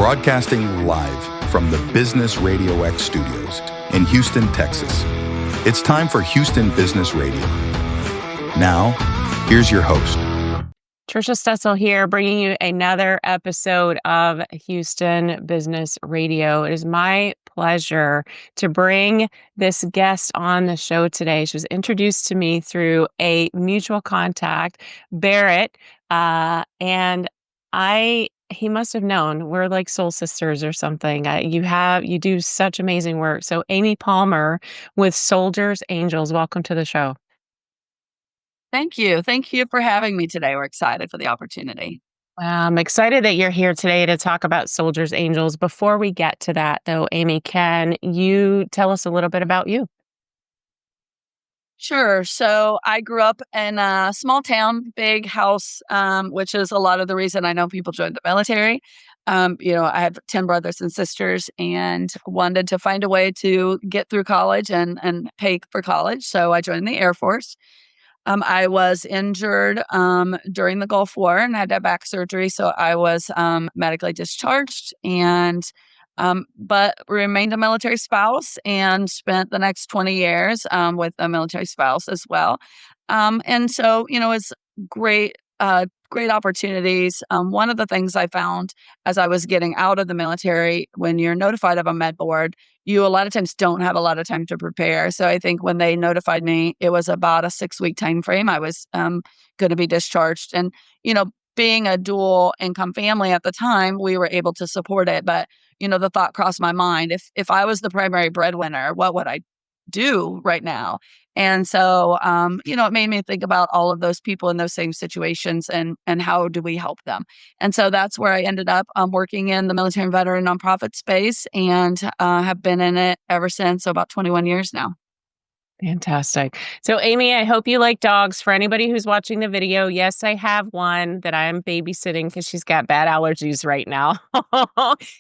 broadcasting live from the Business Radio X studios in Houston, Texas. It's time for Houston Business Radio. Now, here's your host. Trisha Stetzel here, bringing you another episode of Houston Business Radio. It is my pleasure to bring this guest on the show today. She was introduced to me through a mutual contact, Barrett, and he must have known we're like soul sisters or something. You do such amazing work. So Amy Palmer with Soldiers Angels, welcome to the show. Thank you. Thank you for having me today. We're excited for the opportunity. I'm excited that you're here today to talk about Soldiers Angels. Before we get to that, though, Amy, can you tell us a little bit about you? Sure. So I grew up in a small town, big house, which is a lot of the reason I know people joined the military. I have 10 brothers and sisters and wanted to find a way to get through college and pay for college. So I joined the Air Force. I was injured during the Gulf War and had to have back surgery, so I was medically discharged but remained a military spouse and spent the next 20 years with a military spouse as well. It's great opportunities. One of the things I found as I was getting out of the military, when you're notified of a med board, you a lot of times don't have a lot of time to prepare. So I think when they notified me, it was about a 6-week time frame. I was going to be discharged. And, being a dual income family at the time, we were able to support it. But, the thought crossed my mind, if I was the primary breadwinner, what would I do right now? And so, it made me think about all of those people in those same situations and how do we help them? And so that's where I ended up working in the military and veteran nonprofit space and have been in it ever since, so about 21 years now. Fantastic. So, Amy, I hope you like dogs. For anybody who's watching the video, yes, I have one that I'm babysitting because she's got bad allergies right now.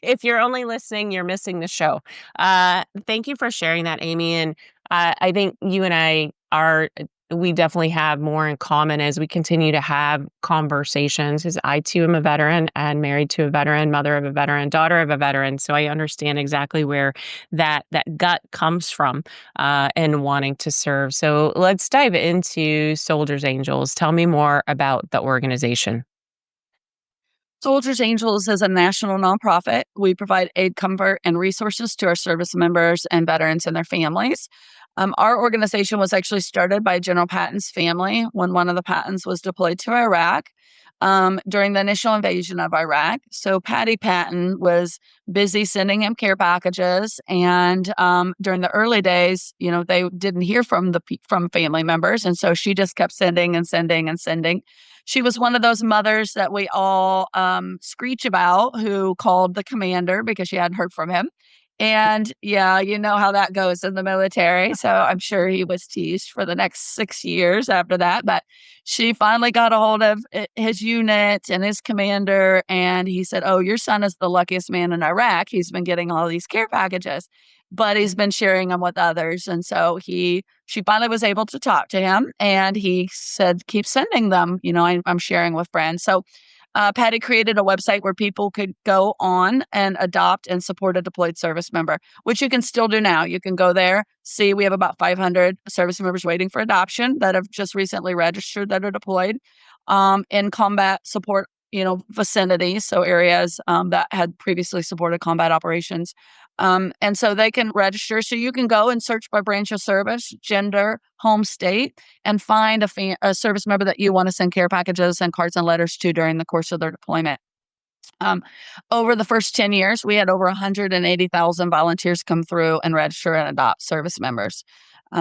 If you're only listening, you're missing the show. Thank you for sharing that, Amy. And I think you and we definitely have more in common as we continue to have conversations, because I too am a veteran and married to a veteran, mother of a veteran, daughter of a veteran. So I understand exactly where that gut comes from and wanting to serve. So let's dive into Soldiers Angels. Tell me more about the organization. Soldiers Angels is a national nonprofit. We provide aid, comfort, and resources to our service members and veterans and their families. Our organization was actually started by General Patton's family when one of the Pattons was deployed to Iraq during the initial invasion of Iraq. So Patty Patton was busy sending him care packages, and during the early days, they didn't hear from family members, and so she just kept sending and sending and sending. She was one of those mothers that we all screech about, who called the commander because she hadn't heard from him. And yeah, you know how that goes in the military. So I'm sure he was teased for the next 6 years after that. But she finally got a hold of his unit and his commander. And he said, "Oh, your son is the luckiest man in Iraq. He's been getting all these care packages, but he's been sharing them with others." And so she finally was able to talk to him. And he said, "Keep sending them. I'm sharing with friends." So Patty created a website where people could go on and adopt and support a deployed service member, which you can still do now. You can go there, see we have about 500 service members waiting for adoption that have just recently registered that are deployed in combat support, vicinities, so areas that had previously supported combat operations. And so they can register. So you can go and search by branch of service, gender, home state, and find a service member that you want to send care packages and cards and letters to during the course of their deployment. Over the first 10 years, we had over 180,000 volunteers come through and register and adopt service members.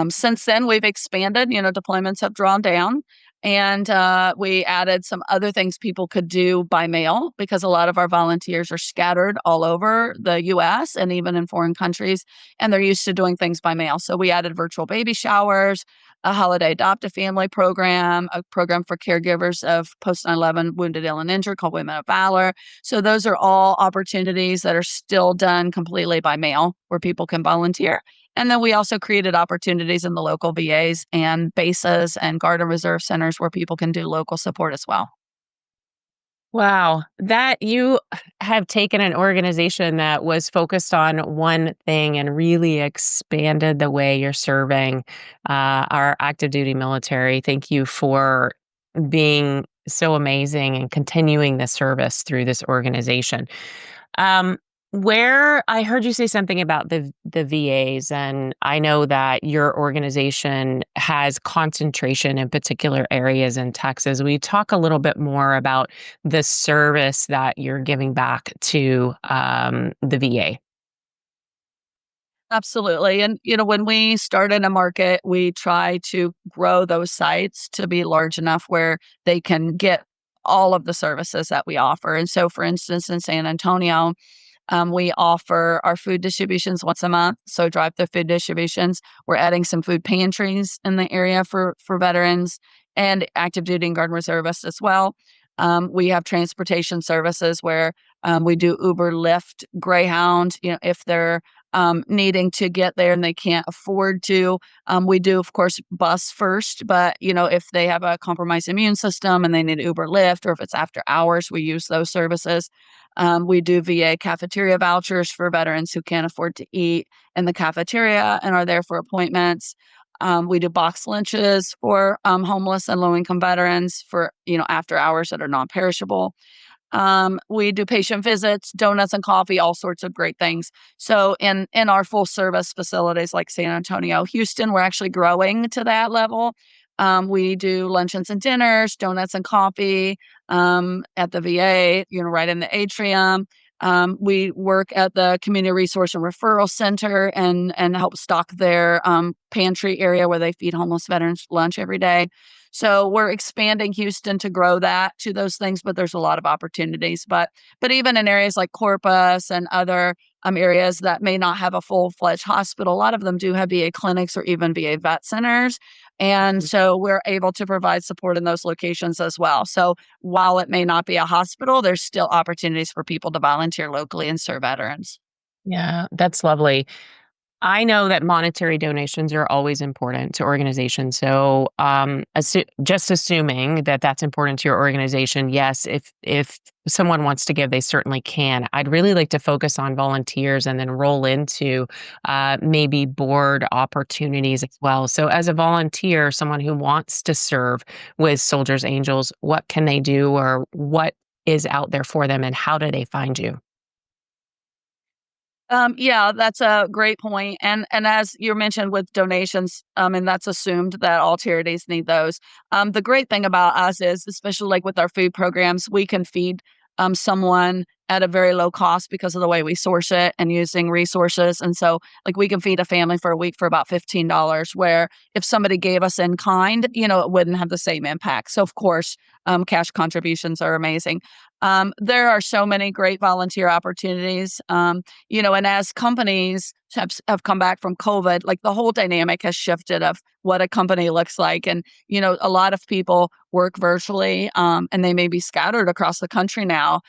Since then, we've expanded. Deployments have drawn down. And we added some other things people could do by mail, because a lot of our volunteers are scattered all over the U.S. and even in foreign countries, and they're used to doing things by mail. So we added virtual baby showers, a holiday adopt a family program, a program for caregivers of post 9/11 wounded, ill, and injured called Women of Valor. So those are all opportunities that are still done completely by mail where people can volunteer. And then we also created opportunities in the local VAs and bases and Guard and Reserve centers where people can do local support as well. Wow, that you have taken an organization that was focused on one thing and really expanded the way you're serving our active duty military. Thank you for being so amazing and continuing the service through this organization. Um, where I heard you say something about the VAs, and I know that your organization has concentration in particular areas in Texas. We talk a little bit more about the service that you're giving back to the VA. Absolutely. And, when we start in a market, we try to grow those sites to be large enough where they can get all of the services that we offer. And so, for instance, in San Antonio, we offer our food distributions once a month. So drive-through food distributions. We're adding some food pantries in the area for veterans and active duty and guard reservists as well. We have transportation services where we do Uber, Lyft, Greyhound. If they're needing to get there and they can't afford to, we do, of course, bus first. But if they have a compromised immune system and they need Uber, Lyft, or if it's after hours, we use those services. We do VA cafeteria vouchers for veterans who can't afford to eat in the cafeteria and are there for appointments. We do box lunches for homeless and low income veterans for after hours that are non-perishable. We do patient visits, donuts and coffee, all sorts of great things. So in our full service facilities like San Antonio, Houston, we're actually growing to that level. We do luncheons and dinners, donuts and coffee at the VA, right in the atrium. We work at the Community Resource and Referral Center and help stock their pantry area where they feed homeless veterans lunch every day. So we're expanding Houston to grow that to those things, but there's a lot of opportunities. But even in areas like Corpus and other areas that may not have a full-fledged hospital, a lot of them do have VA clinics or even VA vet centers. And so we're able to provide support in those locations as well. So while it may not be a hospital, there's still opportunities for people to volunteer locally and serve veterans. Yeah, that's lovely. I know that monetary donations are always important to organizations. So, just assuming that that's important to your organization, yes, if someone wants to give, they certainly can. I'd really like to focus on volunteers and then roll into maybe board opportunities as well. So, as a volunteer, someone who wants to serve with Soldiers Angels, what can they do, or what is out there for them, and how do they find you? Yeah, that's a great point. And as you mentioned with donations, and that's assumed that all charities need those. The great thing about us is, especially like with our food programs, we can feed someone at a very low cost because of the way we source it and using resources. And so, like, we can feed a family for a week for about $15, where if somebody gave us in kind, it wouldn't have the same impact. So, of course, cash contributions are amazing. There are so many great volunteer opportunities. And as companies have come back from COVID, like the whole dynamic has shifted of what a company looks like. And, a lot of people work virtually and they may be scattered across the country now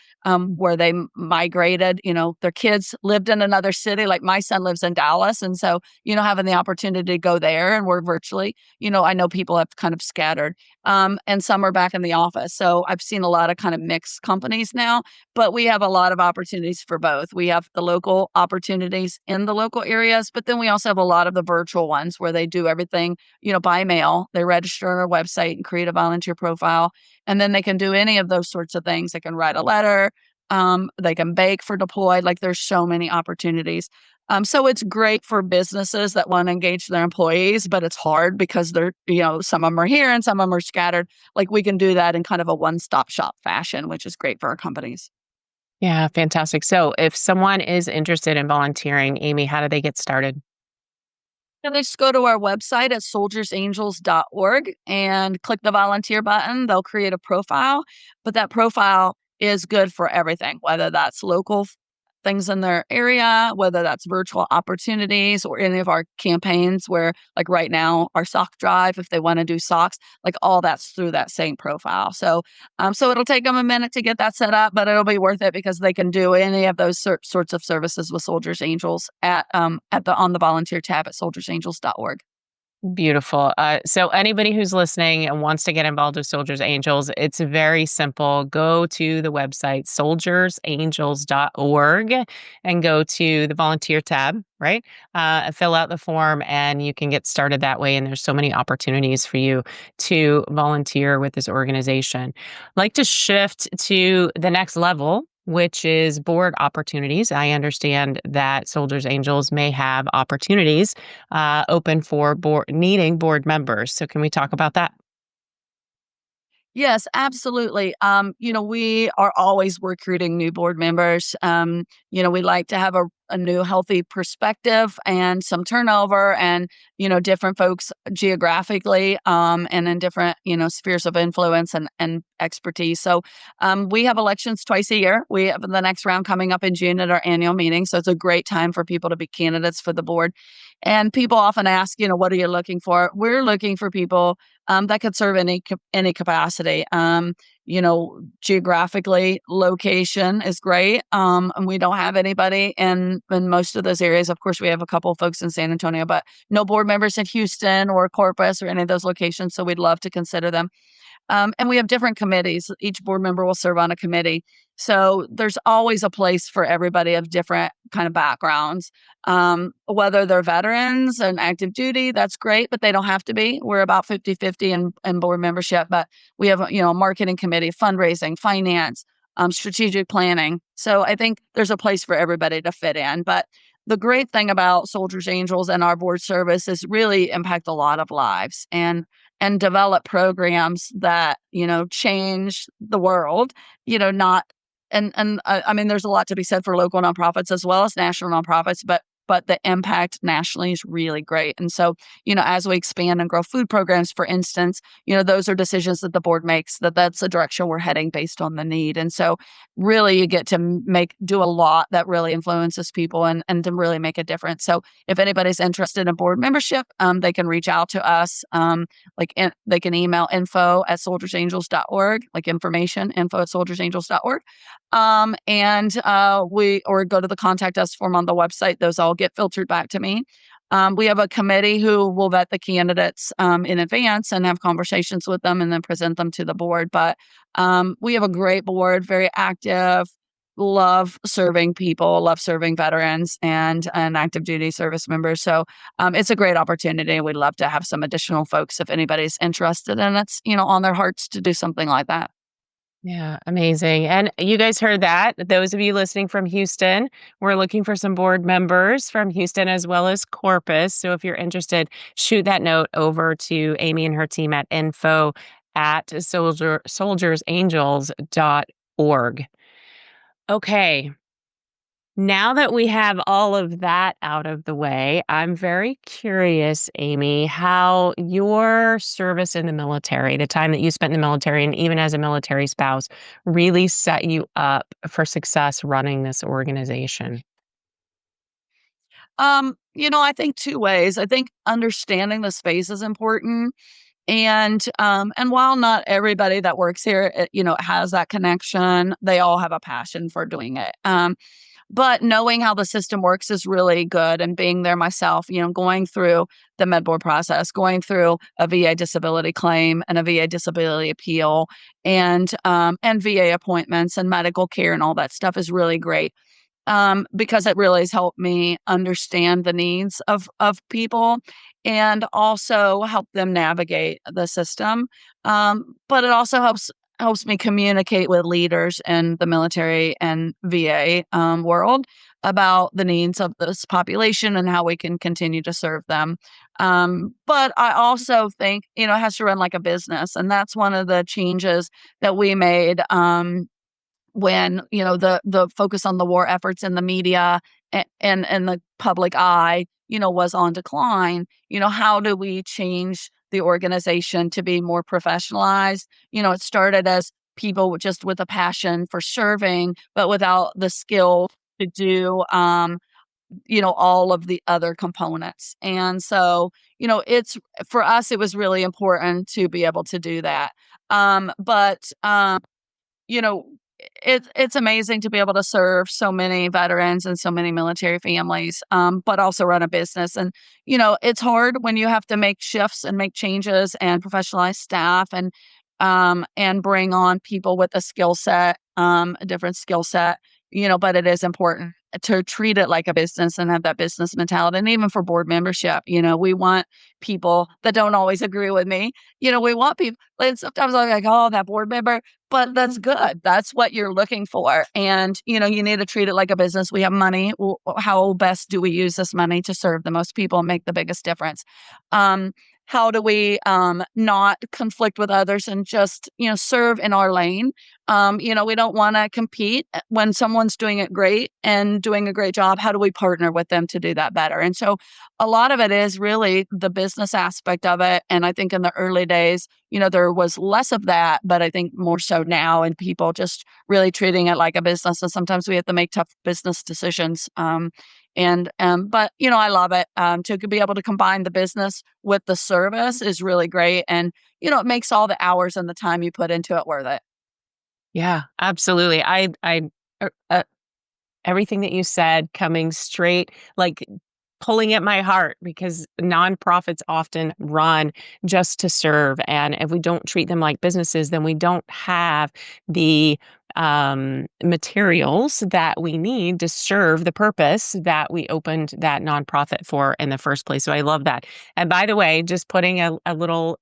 where they migrated, their kids lived in another city. Like my son lives in Dallas. And so, having the opportunity to go there and work virtually, I know people have kind of scattered and some are back in the office. So I've seen a lot of kind of mixed companies now, but we have a lot of opportunities for both. We have the local opportunities in the local areas, but then we also have a lot of the virtual ones where they do everything, by mail. They register on our website and create a volunteer profile, and then they can do any of those sorts of things. They can write a letter, they can bake for deployed. Like there's so many opportunities. So it's great for businesses that want to engage their employees, but it's hard because they're, some of them are here and some of them are scattered. Like we can do that in kind of a one-stop shop fashion, which is great for our companies. Yeah, fantastic. So, if someone is interested in volunteering, Amy, how do they get started? So they just go to our website at soldiersangels.org and click the volunteer button. They'll create a profile, but that profile is good for everything, whether that's local things in their area, whether that's virtual opportunities or any of our campaigns where, like right now, our sock drive, if they want to do socks, like all that's through that same profile. So it'll take them a minute to get that set up, but it'll be worth it because they can do any of those sorts of services with Soldiers Angels at the on the volunteer tab at soldiersangels.org. Beautiful. So anybody who's listening and wants to get involved with Soldiers Angels, it's very simple. Go to the website soldiersangels.org and go to the volunteer tab, right? Fill out the form and you can get started that way. And there's so many opportunities for you to volunteer with this organization. I'd like to shift to the next level, which is board opportunities. I understand that Soldiers Angels may have opportunities open for needing board members. So, can we talk about that? Yes, absolutely. We are always recruiting new board members. We like to have a new healthy perspective and some turnover and, different folks geographically and in different, spheres of influence and expertise. So we have elections twice a year. We have the next round coming up in June at our annual meeting. So it's a great time for people to be candidates for the board. And people often ask, what are you looking for? We're looking for people that could serve any capacity. Geographically, location is great, and we don't have anybody in most of those areas. Of course, we have a couple of folks in San Antonio, but no board members in Houston or Corpus or any of those locations. So we'd love to consider them. And we have different committees. Each board member will serve on a committee. So there's always a place for everybody of different kind of backgrounds. Whether they're veterans and active duty, that's great, but they don't have to be. We're about 50-50 in board membership, but we have, a marketing committee, fundraising, finance, strategic planning. So I think there's a place for everybody to fit in. But the great thing about Soldiers Angels and our board service is really impact a lot of lives and develop programs that, change the world, not I mean, there's a lot to be said for local nonprofits as well as national nonprofits, but the impact nationally is really great. And so, as we expand and grow food programs, for instance, those are decisions that the board makes, that's the direction we're heading based on the need. And so really you get to do a lot that really influences people and to really make a difference. So if anybody's interested in board membership, they can reach out to us. They can email info@soldiersangels.org, like information, info@soldiersangels.org. Or go to the contact us form on the website. Those all get filtered back to me. We have a committee who will vet the candidates in advance and have conversations with them and then present them to the board. But we have a great board, very active, love serving people, love serving veterans and active duty service members. So it's a great opportunity. We'd love to have some additional folks if anybody's interested and it's, on their hearts to do something like that. Yeah, amazing. And you guys heard that. Those of you listening from Houston, we're looking for some board members from Houston as well as Corpus. So if you're interested, shoot that note over to Amy and her team at info@soldiersangels.org. Okay. Now that we have all of that out of the way, I'm very curious, Amy, how your service in the military, the time that you spent in the military, and even as a military spouse, really set you up for success running this organization. I think two ways. I think understanding the space is important. And while not everybody that works here, has that connection, they all have a passion for doing it. But knowing how the system works is really good. And being there myself, going through the med board process, going through a VA disability claim and a VA disability appeal, and VA appointments and medical care and all that stuff is really great. Because it really has helped me understand the needs of people and also help them navigate the system. But it also helps me communicate with leaders in the military and VA world about the needs of this population and how we can continue to serve them. But I also think, it has to run like a business. And that's one of the changes that we made when the focus on the war efforts in the media and the public eye was on decline. How do we change the organization to be more professionalized? It started as people just with a passion for serving but without the skill to do all of the other components. And so it's for us it was really important to be able to do that. But you know it's amazing to be able to serve so many veterans and so many military families, but also run a business. And, it's hard when you have to make shifts and make changes and professionalize staff and bring on people with a skill set, a different skill set, but it is important to treat it like a business and have that business mentality. And even for board membership, we want people that don't always agree with me. We want people, and sometimes I'm like, oh, that board member, but that's good. That's what you're looking for. And, you need to treat it like a business. We have money. How best do we use this money to serve the most people and make the biggest difference? How do we not conflict with others and just, serve in our lane? We don't want to compete when someone's doing it great and doing a great job. How do we partner with them to do that better? And so a lot of it is really the business aspect of it. And I think in the early days, there was less of that, but I think more so now, and people just really treating it like a business. And sometimes we have to make tough business decisions. But I love it. To be able to combine the business with the service is really great. And, it makes all the hours and the time you put into it worth it. Yeah, absolutely. Uh, uh, everything that you said coming straight, like pulling at my heart, because nonprofits often run just to serve. And if we don't treat them like businesses, then we don't have the materials that we need to serve the purpose that we opened that nonprofit for in the first place. So I love that. And by the way, just putting a little,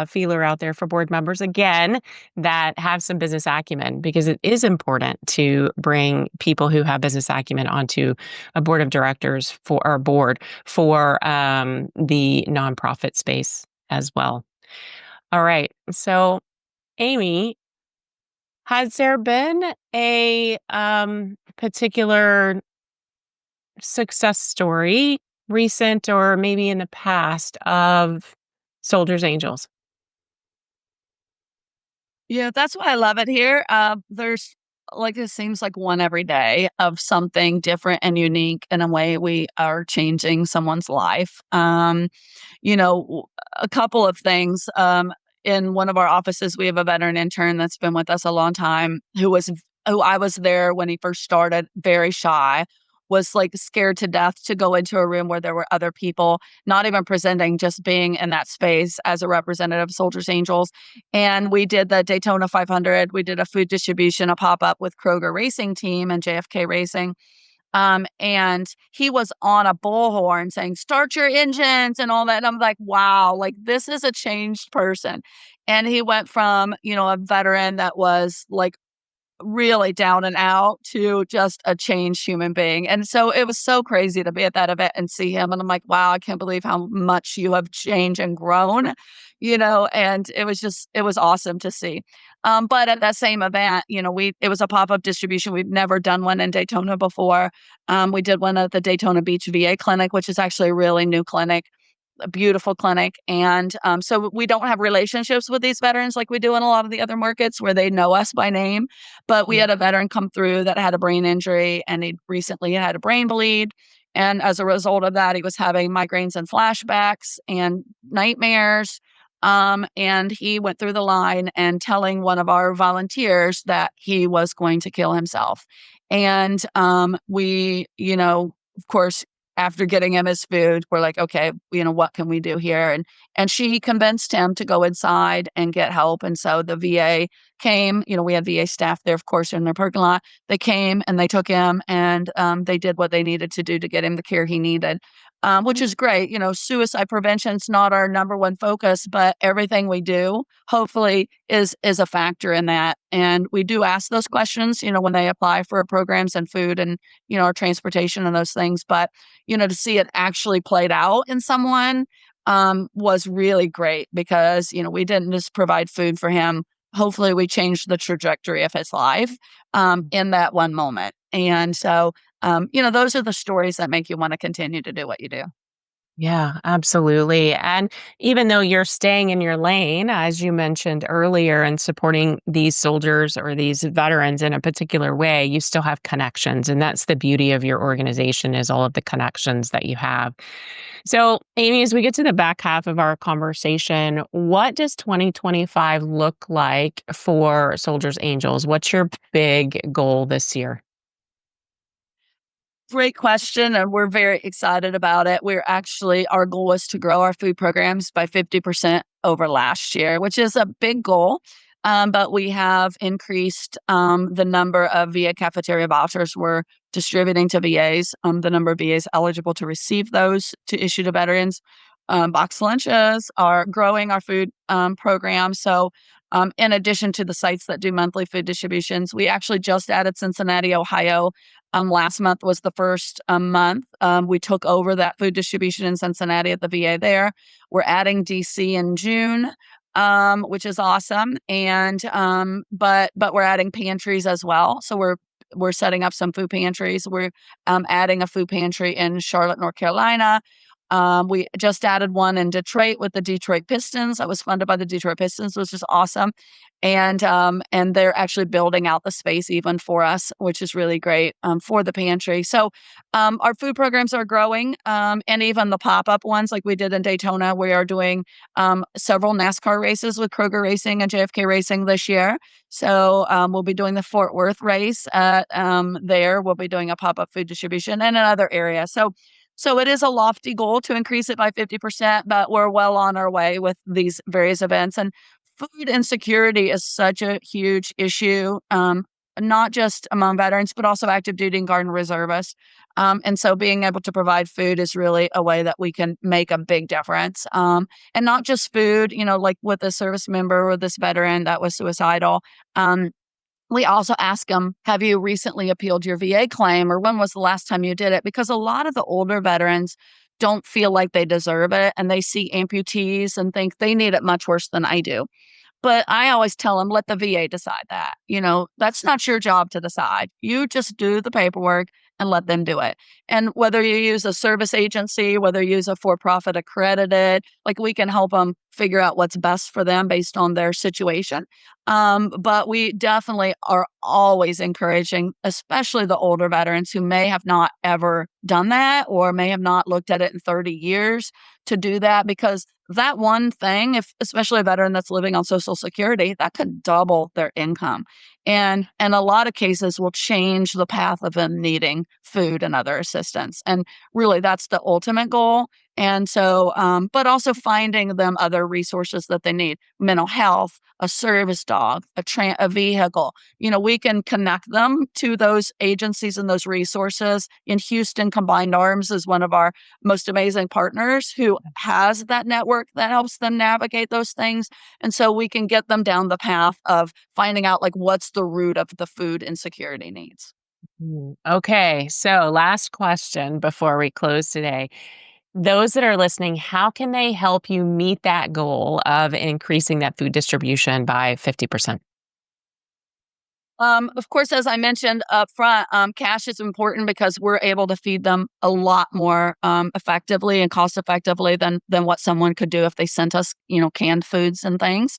feeler out there for board members again that have some business acumen, because it is important to bring people who have business acumen onto a board of directors for our board for the nonprofit space as well. All right. So, Amy, has there been a particular success story, recent or maybe in the past, of Soldiers Angels? Yeah, that's why I love it here. There's like it seems like one every day of something different and unique in a way we are changing someone's life. A couple of things. In one of our offices, we have a veteran intern that's been with us a long time who I was there when he first started, very shy, was like scared to death to go into a room where there were other people, not even presenting, just being in that space as a representative of Soldiers Angels. And we did the Daytona 500. We did a food distribution, a pop up with Kroger Racing Team and JFK Racing. And he was on a bullhorn saying, "Start your engines," and all that. And I'm like, wow, like this is a changed person. And he went from, a veteran that was like really down and out to just a changed human being. And so it was so crazy to be at that event and see him. And I'm like, wow, I can't believe how much you have changed and grown, and it was awesome to see. But at that same event, it was a pop-up distribution. We've never done one in Daytona before. We did one at the Daytona Beach VA clinic, which is actually a really new clinic, a beautiful clinic. And so we don't have relationships with these veterans like we do in a lot of the other markets where they know us by name. But we had a veteran come through that had a brain injury, and he recently had a brain bleed. And as a result of that, he was having migraines and flashbacks and nightmares. And he went through the line and telling one of our volunteers that he was going to kill himself. And we, of course, after getting him his food, we're like, okay, what can we do here? And she convinced him to go inside and get help. And so the VA came, we had VA staff there, of course, in their parking lot. They came and they took him, and they did what they needed to do to get him the care he needed. Which is great. Suicide prevention is not our number one focus, but everything we do, hopefully, is a factor in that. And we do ask those questions, when they apply for programs and food and, our transportation and those things. But, to see it actually played out in someone was really great because, we didn't just provide food for him. Hopefully, we changed the trajectory of his life in that one moment. And so those are the stories that make you want to continue to do what you do. Yeah, absolutely. And even though you're staying in your lane, as you mentioned earlier, and supporting these soldiers or these veterans in a particular way, you still have connections. And that's the beauty of your organization is all of the connections that you have. So, Amy, as we get to the back half of our conversation, what does 2025 look like for Soldiers Angels? What's your big goal this year? Great question, and we're very excited about it. Our goal is to grow our food programs by 50% over last year, which is a big goal. But we have increased the number of VA cafeteria vouchers we're distributing to VAs, the number of VAs eligible to receive those to issue to veterans. Box lunches are growing our food program. So, in addition to the sites that do monthly food distributions, we actually just added Cincinnati, Ohio. Last month was the first month we took over that food distribution in Cincinnati at the VA there. We're adding DC in June, which is awesome, and but we're adding pantries as well. So we're setting up some food pantries. We're adding a food pantry in Charlotte, North Carolina. We just added one in Detroit with the Detroit Pistons. That was funded by the Detroit Pistons, which is awesome. And they're actually building out the space even for us, which is really great for the pantry. So our food programs are growing, and even the pop-up ones like we did in Daytona. We are doing several NASCAR races with Kroger Racing and JFK Racing this year. So we'll be doing the Fort Worth race there. We'll be doing a pop-up food distribution and another area. So it is a lofty goal to increase it by 50%, but we're well on our way with these various events. And food insecurity is such a huge issue, not just among veterans, but also active duty and Guard and reservists. And so being able to provide food is really a way that we can make a big difference. And not just food, like with a service member or this veteran that was suicidal. We also ask them, have you recently appealed your VA claim, or when was the last time you did it? Because a lot of the older veterans don't feel like they deserve it, and they see amputees and think they need it much worse than I do. But I always tell them, let the VA decide that. That's not your job to decide. You just do the paperwork and let them do it. And whether you use a service agency, whether you use a for-profit accredited, like we can help them figure out what's best for them based on their situation. But we definitely are always encouraging, especially the older veterans who may have not ever done that or may have not looked at it in 30 years to do that, because that one thing, if especially a veteran that's living on Social Security, that could double their income. And in a lot of cases will change the path of them needing food and other assistance. And really that's the ultimate goal. And so, but also finding them other resources that they need: mental health, a service dog, a vehicle. We can connect them to those agencies and those resources. In Houston, Combined Arms is one of our most amazing partners who has that network that helps them navigate those things. And so we can get them down the path of finding out like what's the root of the food insecurity needs. Okay, so last question before we close today. Those that are listening, how can they help you meet that goal of increasing that food distribution by 50%? Of course, as I mentioned up front, cash is important because we're able to feed them a lot more effectively and cost effectively than what someone could do if they sent us, canned foods and things.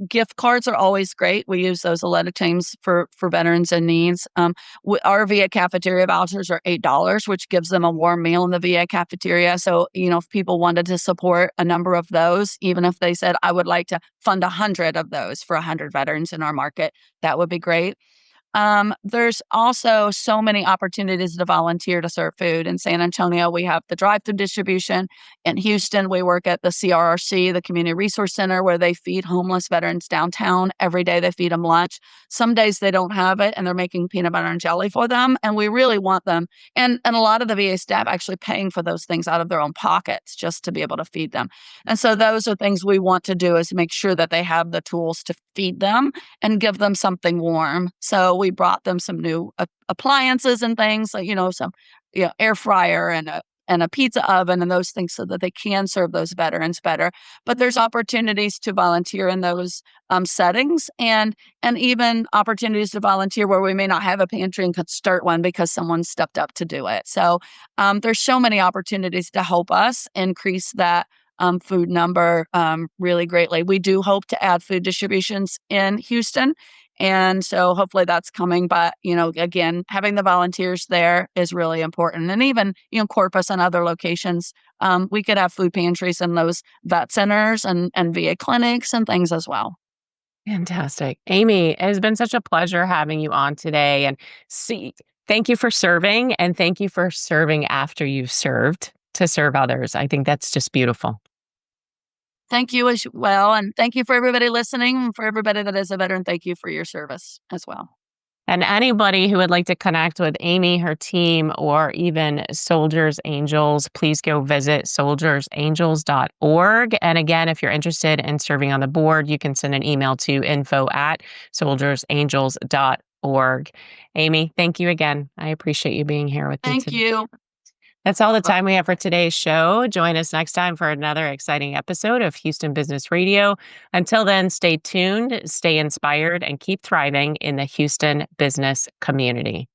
Gift cards are always great. We use those a lot of times for veterans in needs. Our VA cafeteria vouchers are $8, which gives them a warm meal in the VA cafeteria. So, if people wanted to support a number of those, even if they said, I would like to fund 100 of those for 100 veterans in our market, that would be great. There's also so many opportunities to volunteer to serve food. In San Antonio, we have the drive-through distribution. In Houston, we work at the CRRC, the Community Resource Center, where they feed homeless veterans downtown. Every day they feed them lunch. Some days they don't have it, and they're making peanut butter and jelly for them. And we really want them. And a lot of the VA staff actually paying for those things out of their own pockets just to be able to feed them. And so those are things we want to do, is make sure that they have the tools to feed them and give them something warm. So we brought them some new appliances and things like, some air fryer and and a pizza oven and those things so that they can serve those veterans better. But there's opportunities to volunteer in those settings, and even opportunities to volunteer where we may not have a pantry and could start one because someone stepped up to do it. So there's so many opportunities to help us increase that food number really greatly. We do hope to add food distributions in Houston. And so hopefully that's coming. But, again, having the volunteers there is really important. And even, Corpus and other locations, we could have food pantries in those vet centers and VA clinics and things as well. Fantastic. Amy, it has been such a pleasure having you on today. And thank you for serving, and thank you for serving after you've served to serve others. I think that's just beautiful. Thank you as well. And thank you for everybody listening. And for everybody that is a veteran, thank you for your service as well. And anybody who would like to connect with Amy, her team, or even Soldiers Angels, please go visit soldiersangels.org. And again, if you're interested in serving on the board, you can send an email to info@soldiersangels.org. Amy, thank you again. I appreciate you being here with me Thank today. you. That's all the time we have for today's show. Join us next time for another exciting episode of Houston Business Radio. Until then, stay tuned, stay inspired, and keep thriving in the Houston business community.